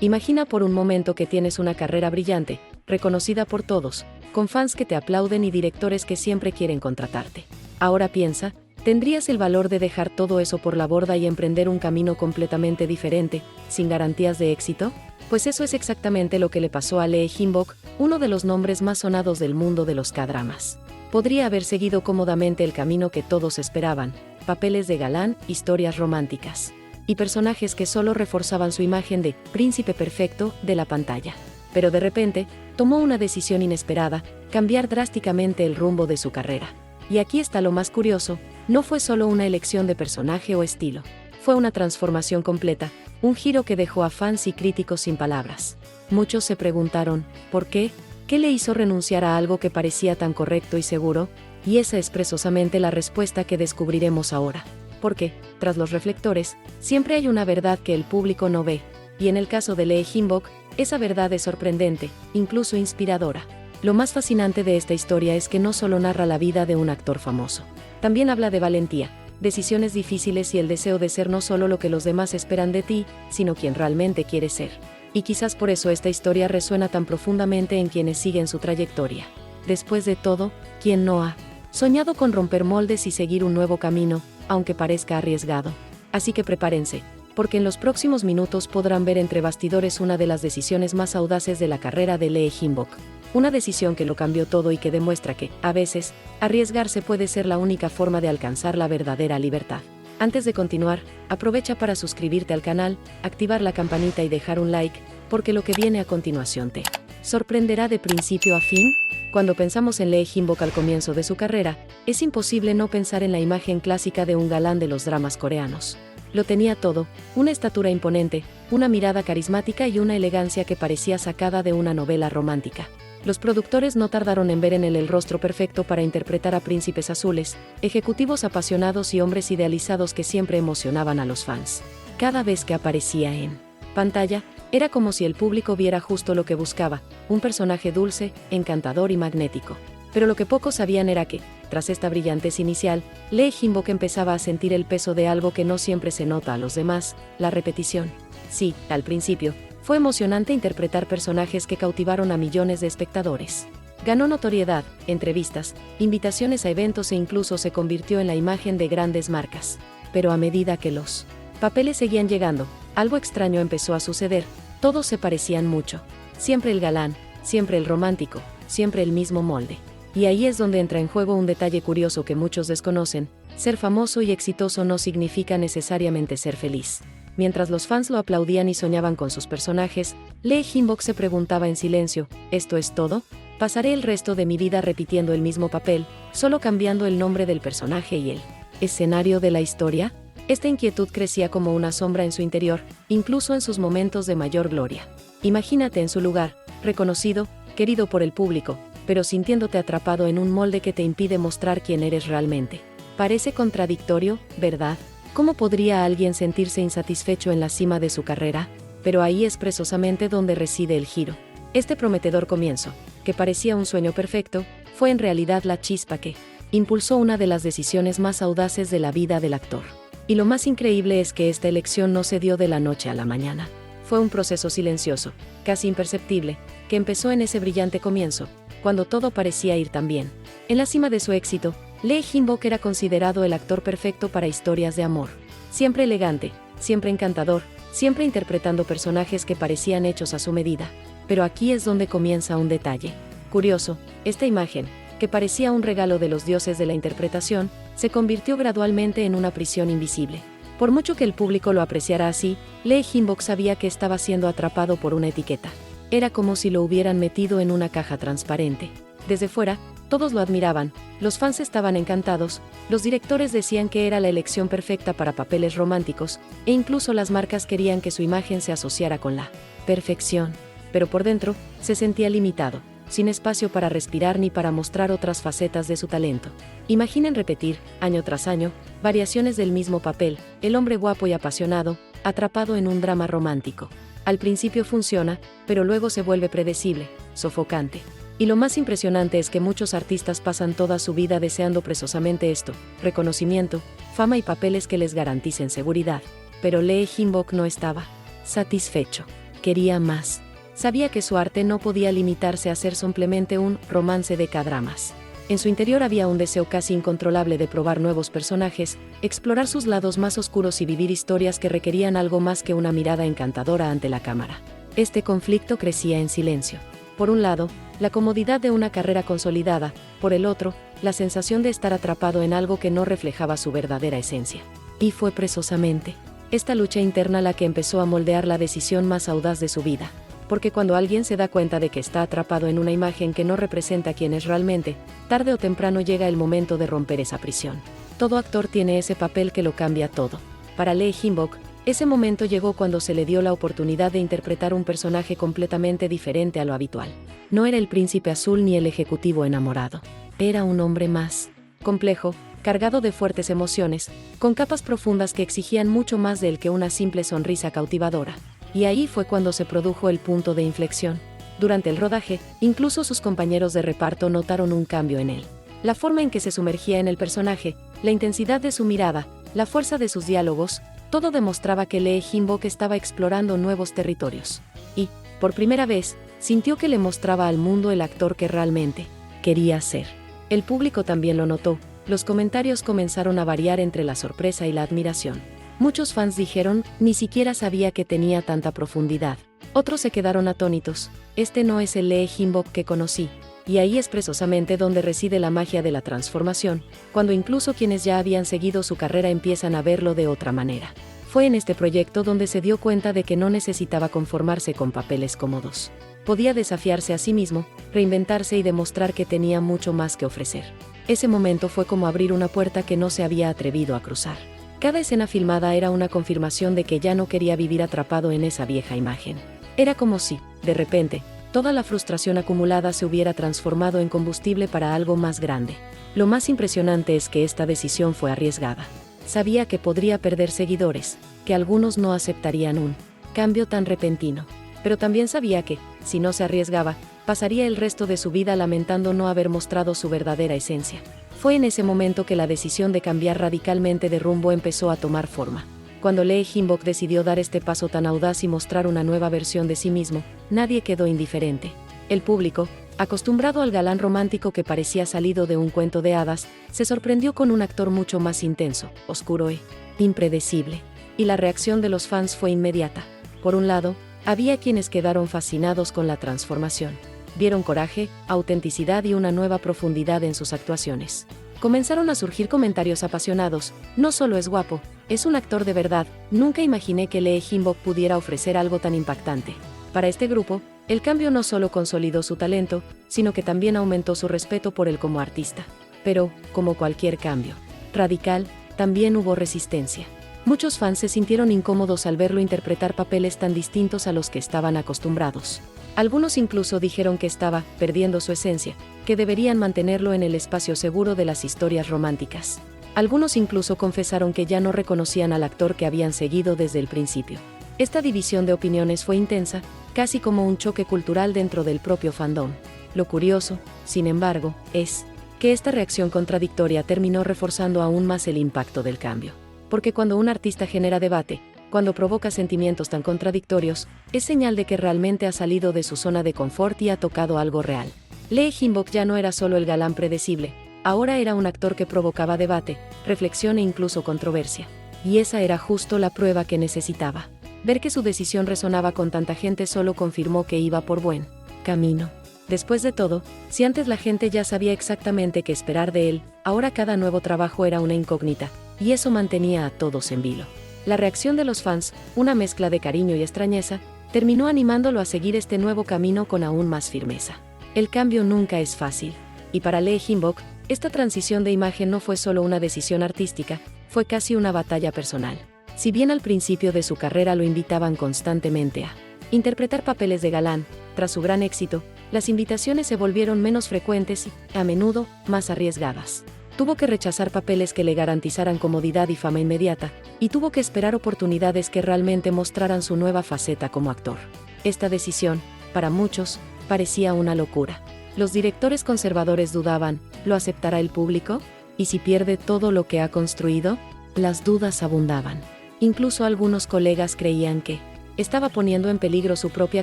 Imagina por un momento que tienes una carrera brillante, reconocida por todos, con fans que te aplauden y directores que siempre quieren contratarte. Ahora piensa, ¿tendrías el valor de dejar todo eso por la borda y emprender un camino completamente diferente, sin garantías de éxito? Pues eso es exactamente lo que le pasó a Lee Hyun-bok, uno de los nombres más sonados del mundo de los K-dramas. Podría haber seguido cómodamente el camino que todos esperaban, papeles de galán, historias románticas y personajes que solo reforzaban su imagen de príncipe perfecto de la pantalla. Pero de repente, tomó una decisión inesperada, cambiar drásticamente el rumbo de su carrera. Y aquí está lo más curioso, no fue solo una elección de personaje o estilo, fue una transformación completa, un giro que dejó a fans y críticos sin palabras. Muchos se preguntaron, ¿por qué? ¿Qué le hizo renunciar a algo que parecía tan correcto y seguro? Y esa es precisamente la respuesta que descubriremos ahora. Porque, tras los reflectores, siempre hay una verdad que el público no ve, y en el caso de Lee Hyun-bok, esa verdad es sorprendente, incluso inspiradora. Lo más fascinante de esta historia es que no solo narra la vida de un actor famoso, también habla de valentía, decisiones difíciles y el deseo de ser no solo lo que los demás esperan de ti, sino quien realmente quieres ser. Y quizás por eso esta historia resuena tan profundamente en quienes siguen su trayectoria. Después de todo, ¿quién no ha soñado con romper moldes y seguir un nuevo camino, aunque parezca arriesgado? Así que prepárense, porque en los próximos minutos podrán ver entre bastidores una de las decisiones más audaces de la carrera de Lee Hyun-bok. Una decisión que lo cambió todo y que demuestra que, a veces, arriesgarse puede ser la única forma de alcanzar la verdadera libertad. Antes de continuar, aprovecha para suscribirte al canal, activar la campanita y dejar un like, porque lo que viene a continuación te sorprenderá de principio a fin. Cuando pensamos en Lee Hyun-bok al comienzo de su carrera, es imposible no pensar en la imagen clásica de un galán de los dramas coreanos. Lo tenía todo, una estatura imponente, una mirada carismática y una elegancia que parecía sacada de una novela romántica. Los productores no tardaron en ver en él el rostro perfecto para interpretar a príncipes azules, ejecutivos apasionados y hombres idealizados que siempre emocionaban a los fans. Cada vez que aparecía en pantalla, era como si el público viera justo lo que buscaba, un personaje dulce, encantador y magnético. Pero lo que pocos sabían era que, tras esta brillantez inicial, Lee Hyun-bok empezaba a sentir el peso de algo que no siempre se nota a los demás, la repetición. Sí, al principio, fue emocionante interpretar personajes que cautivaron a millones de espectadores. Ganó notoriedad, entrevistas, invitaciones a eventos e incluso se convirtió en la imagen de grandes marcas. Pero a medida que los papeles seguían llegando, algo extraño empezó a suceder, todos se parecían mucho. Siempre el galán, siempre el romántico, siempre el mismo molde. Y ahí es donde entra en juego un detalle curioso que muchos desconocen: ser famoso y exitoso no significa necesariamente ser feliz. Mientras los fans lo aplaudían y soñaban con sus personajes, Lee Hyun-bok se preguntaba en silencio, ¿esto es todo? ¿Pasaré el resto de mi vida repitiendo el mismo papel, solo cambiando el nombre del personaje y el escenario de la historia? Esta inquietud crecía como una sombra en su interior, incluso en sus momentos de mayor gloria. Imagínate en su lugar, reconocido, querido por el público, pero sintiéndote atrapado en un molde que te impide mostrar quién eres realmente. Parece contradictorio, ¿verdad? ¿Cómo podría alguien sentirse insatisfecho en la cima de su carrera? Pero ahí es precisamente donde reside el giro. Este prometedor comienzo, que parecía un sueño perfecto, fue en realidad la chispa que impulsó una de las decisiones más audaces de la vida del actor. Y lo más increíble es que esta elección no se dio de la noche a la mañana. Fue un proceso silencioso, casi imperceptible, que empezó en ese brillante comienzo, cuando todo parecía ir tan bien. En la cima de su éxito, Lee Hyun-bok era considerado el actor perfecto para historias de amor. Siempre elegante, siempre encantador, siempre interpretando personajes que parecían hechos a su medida. Pero aquí es donde comienza un detalle curioso: esta imagen, que parecía un regalo de los dioses de la interpretación, se convirtió gradualmente en una prisión invisible. Por mucho que el público lo apreciara así, Lee Hyun-bok sabía que estaba siendo atrapado por una etiqueta. Era como si lo hubieran metido en una caja transparente. Desde fuera, todos lo admiraban, los fans estaban encantados, los directores decían que era la elección perfecta para papeles románticos, e incluso las marcas querían que su imagen se asociara con la perfección. Pero por dentro, se sentía limitado, sin espacio para respirar ni para mostrar otras facetas de su talento. Imaginen repetir, año tras año, variaciones del mismo papel, el hombre guapo y apasionado, atrapado en un drama romántico. Al principio funciona, pero luego se vuelve predecible, sofocante. Y lo más impresionante es que muchos artistas pasan toda su vida deseando precisamente esto: reconocimiento, fama y papeles que les garanticen seguridad. Pero Lee Hyun-bok no estaba satisfecho. Quería más. Sabía que su arte no podía limitarse a ser simplemente un romance de K-dramas. En su interior había un deseo casi incontrolable de probar nuevos personajes, explorar sus lados más oscuros y vivir historias que requerían algo más que una mirada encantadora ante la cámara. Este conflicto crecía en silencio. Por un lado, la comodidad de una carrera consolidada, por el otro, la sensación de estar atrapado en algo que no reflejaba su verdadera esencia. Y fue precisamente esta lucha interna la que empezó a moldear la decisión más audaz de su vida. Porque cuando alguien se da cuenta de que está atrapado en una imagen que no representa quién es realmente, tarde o temprano llega el momento de romper esa prisión. Todo actor tiene ese papel que lo cambia todo. Para Lee Hyun-bok, ese momento llegó cuando se le dio la oportunidad de interpretar un personaje completamente diferente a lo habitual. No era el príncipe azul ni el ejecutivo enamorado. Era un hombre más complejo, cargado de fuertes emociones, con capas profundas que exigían mucho más de él que una simple sonrisa cautivadora. Y ahí fue cuando se produjo el punto de inflexión. Durante el rodaje, incluso sus compañeros de reparto notaron un cambio en él. La forma en que se sumergía en el personaje, la intensidad de su mirada, la fuerza de sus diálogos, todo demostraba que Lee Hyun-bok estaba explorando nuevos territorios. Y, por primera vez, sintió que le mostraba al mundo el actor que realmente quería ser. El público también lo notó. Los comentarios comenzaron a variar entre la sorpresa y la admiración. Muchos fans dijeron, ni siquiera sabía que tenía tanta profundidad. Otros se quedaron atónitos, este no es el Lee Hyun-bok que conocí. Y ahí es precisamente donde reside la magia de la transformación, cuando incluso quienes ya habían seguido su carrera empiezan a verlo de otra manera. Fue en este proyecto donde se dio cuenta de que no necesitaba conformarse con papeles cómodos. Podía desafiarse a sí mismo, reinventarse y demostrar que tenía mucho más que ofrecer. Ese momento fue como abrir una puerta que no se había atrevido a cruzar. Cada escena filmada era una confirmación de que ya no quería vivir atrapado en esa vieja imagen. Era como si, de repente, toda la frustración acumulada se hubiera transformado en combustible para algo más grande. Lo más impresionante es que esta decisión fue arriesgada. Sabía que podría perder seguidores, que algunos no aceptarían un cambio tan repentino. Pero también sabía que, si no se arriesgaba, pasaría el resto de su vida lamentando no haber mostrado su verdadera esencia. Fue en ese momento que la decisión de cambiar radicalmente de rumbo empezó a tomar forma. Cuando Lee Hyun-bok decidió dar este paso tan audaz y mostrar una nueva versión de sí mismo, nadie quedó indiferente. El público, acostumbrado al galán romántico que parecía salido de un cuento de hadas, se sorprendió con un actor mucho más intenso, oscuro e impredecible. Y la reacción de los fans fue inmediata. Por un lado, había quienes quedaron fascinados con la transformación. Vieron coraje, autenticidad y una nueva profundidad en sus actuaciones. Comenzaron a surgir comentarios apasionados, no solo es guapo, es un actor de verdad, nunca imaginé que Lee Hyun-bok pudiera ofrecer algo tan impactante. Para este grupo, el cambio no solo consolidó su talento, sino que también aumentó su respeto por él como artista. Pero, como cualquier cambio radical, también hubo resistencia. Muchos fans se sintieron incómodos al verlo interpretar papeles tan distintos a los que estaban acostumbrados. Algunos incluso dijeron que estaba perdiendo su esencia, que deberían mantenerlo en el espacio seguro de las historias románticas. Algunos incluso confesaron que ya no reconocían al actor que habían seguido desde el principio. Esta división de opiniones fue intensa, casi como un choque cultural dentro del propio fandom. Lo curioso, sin embargo, es que esta reacción contradictoria terminó reforzando aún más el impacto del cambio. Porque cuando un artista genera debate, cuando provoca sentimientos tan contradictorios, es señal de que realmente ha salido de su zona de confort y ha tocado algo real. Lee Hyun-bok ya no era solo el galán predecible, ahora era un actor que provocaba debate, reflexión e incluso controversia. Y esa era justo la prueba que necesitaba. Ver que su decisión resonaba con tanta gente solo confirmó que iba por buen camino. Después de todo, si antes la gente ya sabía exactamente qué esperar de él, ahora cada nuevo trabajo era una incógnita, y eso mantenía a todos en vilo. La reacción de los fans, una mezcla de cariño y extrañeza, terminó animándolo a seguir este nuevo camino con aún más firmeza. El cambio nunca es fácil. Y para Lee Hyun-bok, esta transición de imagen no fue solo una decisión artística, fue casi una batalla personal. Si bien al principio de su carrera lo invitaban constantemente a interpretar papeles de galán, tras su gran éxito, las invitaciones se volvieron menos frecuentes y, a menudo, más arriesgadas. Tuvo que rechazar papeles que le garantizaran comodidad y fama inmediata, y tuvo que esperar oportunidades que realmente mostraran su nueva faceta como actor. Esta decisión, para muchos, parecía una locura. Los directores conservadores dudaban, ¿lo aceptará el público? ¿Y si pierde todo lo que ha construido? Las dudas abundaban. Incluso algunos colegas creían que estaba poniendo en peligro su propia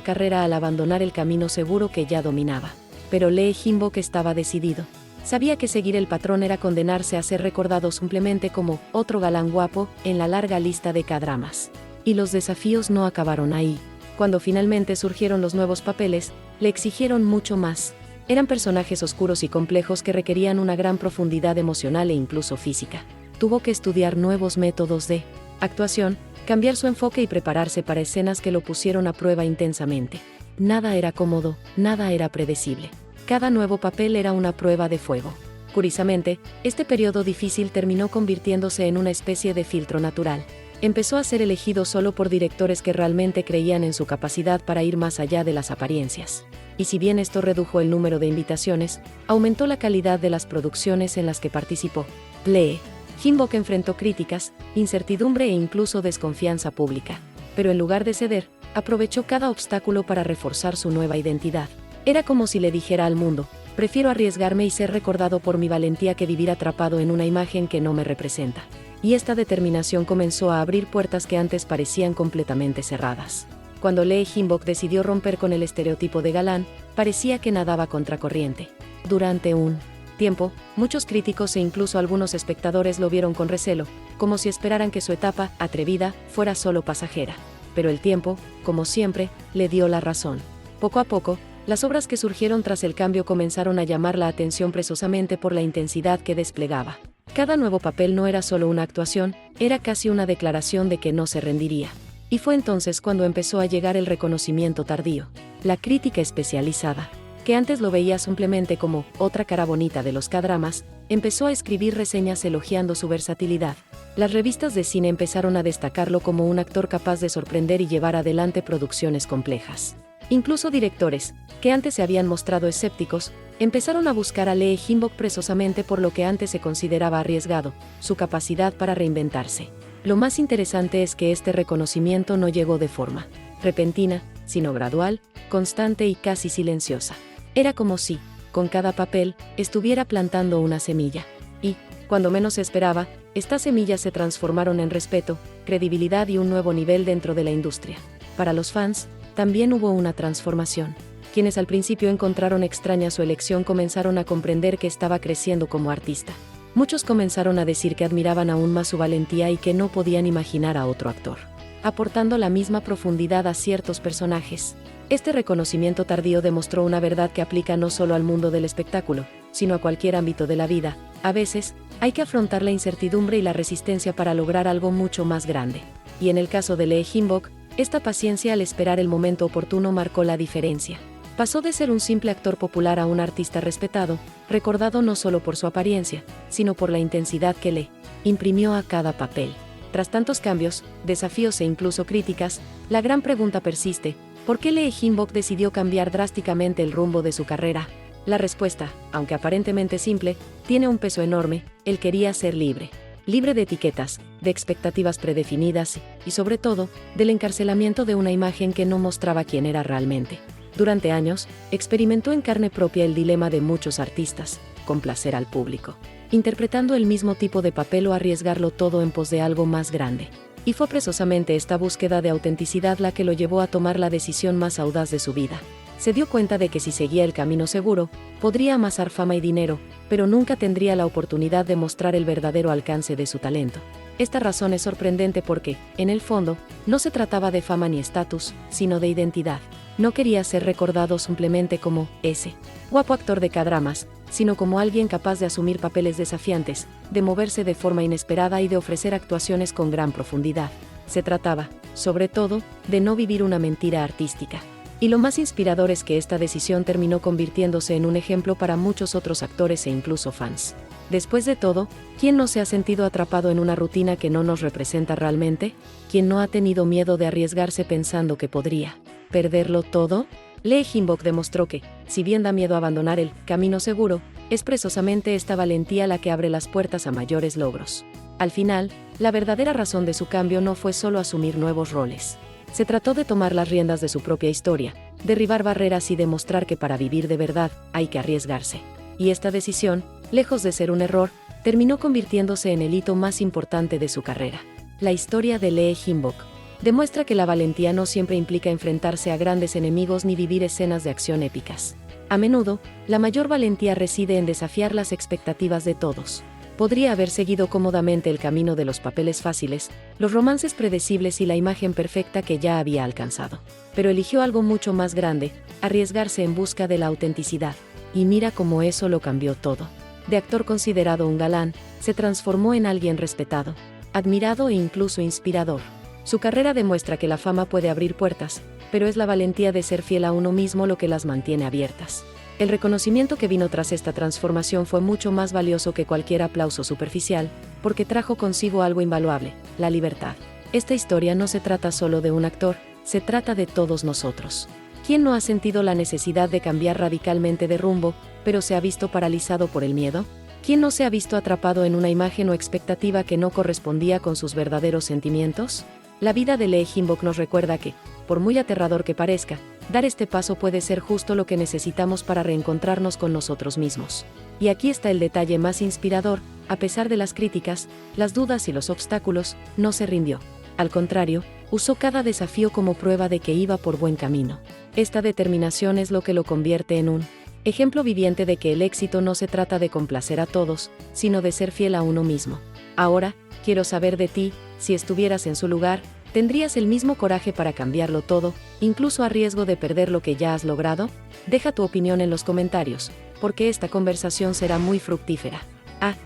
carrera al abandonar el camino seguro que ya dominaba. Pero Lee Hyun-bok estaba decidido. Sabía que seguir el patrón era condenarse a ser recordado simplemente como otro galán guapo en la larga lista de K-dramas. Y los desafíos no acabaron ahí. Cuando finalmente surgieron los nuevos papeles, le exigieron mucho más. Eran personajes oscuros y complejos que requerían una gran profundidad emocional e incluso física. Tuvo que estudiar nuevos métodos de actuación, cambiar su enfoque y prepararse para escenas que lo pusieron a prueba intensamente. Nada era cómodo, nada era predecible. Cada nuevo papel era una prueba de fuego. Curiosamente, este periodo difícil terminó convirtiéndose en una especie de filtro natural. Empezó a ser elegido solo por directores que realmente creían en su capacidad para ir más allá de las apariencias. Y si bien esto redujo el número de invitaciones, aumentó la calidad de las producciones en las que participó. Lee Hyun-bok enfrentó críticas, incertidumbre e incluso desconfianza pública. Pero en lugar de ceder, aprovechó cada obstáculo para reforzar su nueva identidad. Era como si le dijera al mundo: prefiero arriesgarme y ser recordado por mi valentía que vivir atrapado en una imagen que no me representa. Y esta determinación comenzó a abrir puertas que antes parecían completamente cerradas. Cuando Lee Hyun-bok decidió romper con el estereotipo de galán, parecía que nadaba contracorriente. Durante un tiempo, muchos críticos e incluso algunos espectadores lo vieron con recelo, como si esperaran que su etapa atrevida fuera solo pasajera. Pero el tiempo, como siempre, le dio la razón. Poco a poco, las obras que surgieron tras el cambio comenzaron a llamar la atención precisamente por la intensidad que desplegaba. Cada nuevo papel no era solo una actuación, era casi una declaración de que no se rendiría. Y fue entonces cuando empezó a llegar el reconocimiento tardío. La crítica especializada, que antes lo veía simplemente como otra cara bonita de los K-dramas, empezó a escribir reseñas elogiando su versatilidad. Las revistas de cine empezaron a destacarlo como un actor capaz de sorprender y llevar adelante producciones complejas. Incluso directores, que antes se habían mostrado escépticos, empezaron a buscar a Lee Hyun-bok precisamente por lo que antes se consideraba arriesgado, su capacidad para reinventarse. Lo más interesante es que este reconocimiento no llegó de forma repentina, sino gradual, constante y casi silenciosa. Era como si, con cada papel, estuviera plantando una semilla. Y, cuando menos se esperaba, estas semillas se transformaron en respeto, credibilidad y un nuevo nivel dentro de la industria. Para los fans, también hubo una transformación. Quienes al principio encontraron extraña su elección comenzaron a comprender que estaba creciendo como artista. Muchos comenzaron a decir que admiraban aún más su valentía y que no podían imaginar a otro actor aportando la misma profundidad a ciertos personajes. Este reconocimiento tardío demostró una verdad que aplica no solo al mundo del espectáculo, sino a cualquier ámbito de la vida. A veces, hay que afrontar la incertidumbre y la resistencia para lograr algo mucho más grande. Y en el caso de Lee Hyun-bok, esta paciencia al esperar el momento oportuno marcó la diferencia. Pasó de ser un simple actor popular a un artista respetado, recordado no solo por su apariencia, sino por la intensidad que le imprimió a cada papel. Tras tantos cambios, desafíos e incluso críticas, la gran pregunta persiste: ¿por qué Lee Hyun-bok decidió cambiar drásticamente el rumbo de su carrera? La respuesta, aunque aparentemente simple, tiene un peso enorme: él quería ser libre. Libre de etiquetas, de expectativas predefinidas y, sobre todo, del encarcelamiento de una imagen que no mostraba quién era realmente. Durante años, experimentó en carne propia el dilema de muchos artistas: complacer al público, interpretando el mismo tipo de papel o arriesgarlo todo en pos de algo más grande. Y fue precisamente esta búsqueda de autenticidad la que lo llevó a tomar la decisión más audaz de su vida. Se dio cuenta de que si seguía el camino seguro, podría amasar fama y dinero, pero nunca tendría la oportunidad de mostrar el verdadero alcance de su talento. Esta razón es sorprendente porque, en el fondo, no se trataba de fama ni estatus, sino de identidad. No quería ser recordado simplemente como ese guapo actor de K-dramas, sino como alguien capaz de asumir papeles desafiantes, de moverse de forma inesperada y de ofrecer actuaciones con gran profundidad. Se trataba, sobre todo, de no vivir una mentira artística. Y lo más inspirador es que esta decisión terminó convirtiéndose en un ejemplo para muchos otros actores e incluso fans. Después de todo, ¿quién no se ha sentido atrapado en una rutina que no nos representa realmente? ¿Quién no ha tenido miedo de arriesgarse pensando que podría perderlo todo? Lee Hyun-bok demostró que, si bien da miedo abandonar el camino seguro, es precisamente esta valentía la que abre las puertas a mayores logros. Al final, la verdadera razón de su cambio no fue solo asumir nuevos roles. Se trató de tomar las riendas de su propia historia, derribar barreras y demostrar que para vivir de verdad, hay que arriesgarse. Y esta decisión, lejos de ser un error, terminó convirtiéndose en el hito más importante de su carrera. La historia de Lee Hyun-bok. Demuestra que la valentía no siempre implica enfrentarse a grandes enemigos ni vivir escenas de acción épicas. A menudo, la mayor valentía reside en desafiar las expectativas de todos. Podría haber seguido cómodamente el camino de los papeles fáciles, los romances predecibles y la imagen perfecta que ya había alcanzado. Pero eligió algo mucho más grande, arriesgarse en busca de la autenticidad. Y mira cómo eso lo cambió todo. De actor considerado un galán, se transformó en alguien respetado, admirado e incluso inspirador. Su carrera demuestra que la fama puede abrir puertas, pero es la valentía de ser fiel a uno mismo lo que las mantiene abiertas. El reconocimiento que vino tras esta transformación fue mucho más valioso que cualquier aplauso superficial, porque trajo consigo algo invaluable, la libertad. Esta historia no se trata solo de un actor, se trata de todos nosotros. ¿Quién no ha sentido la necesidad de cambiar radicalmente de rumbo, pero se ha visto paralizado por el miedo? ¿Quién no se ha visto atrapado en una imagen o expectativa que no correspondía con sus verdaderos sentimientos? La vida de Lee Hyun-bok nos recuerda que, por muy aterrador que parezca, dar este paso puede ser justo lo que necesitamos para reencontrarnos con nosotros mismos. Y aquí está el detalle más inspirador: a pesar de las críticas, las dudas y los obstáculos, no se rindió. Al contrario, usó cada desafío como prueba de que iba por buen camino. Esta determinación es lo que lo convierte en un ejemplo viviente de que el éxito no se trata de complacer a todos, sino de ser fiel a uno mismo. Ahora, quiero saber de ti: si estuvieras en su lugar, ¿tendrías el mismo coraje para cambiarlo todo, incluso a riesgo de perder lo que ya has logrado? Deja tu opinión en los comentarios, porque esta conversación será muy fructífera.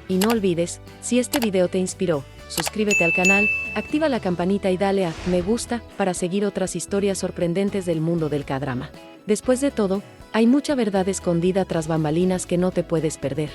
Y no olvides, si este video te inspiró, suscríbete al canal, activa la campanita y dale a me gusta para seguir otras historias sorprendentes del mundo del K-drama. Después de todo, hay mucha verdad escondida tras bambalinas que no te puedes perder.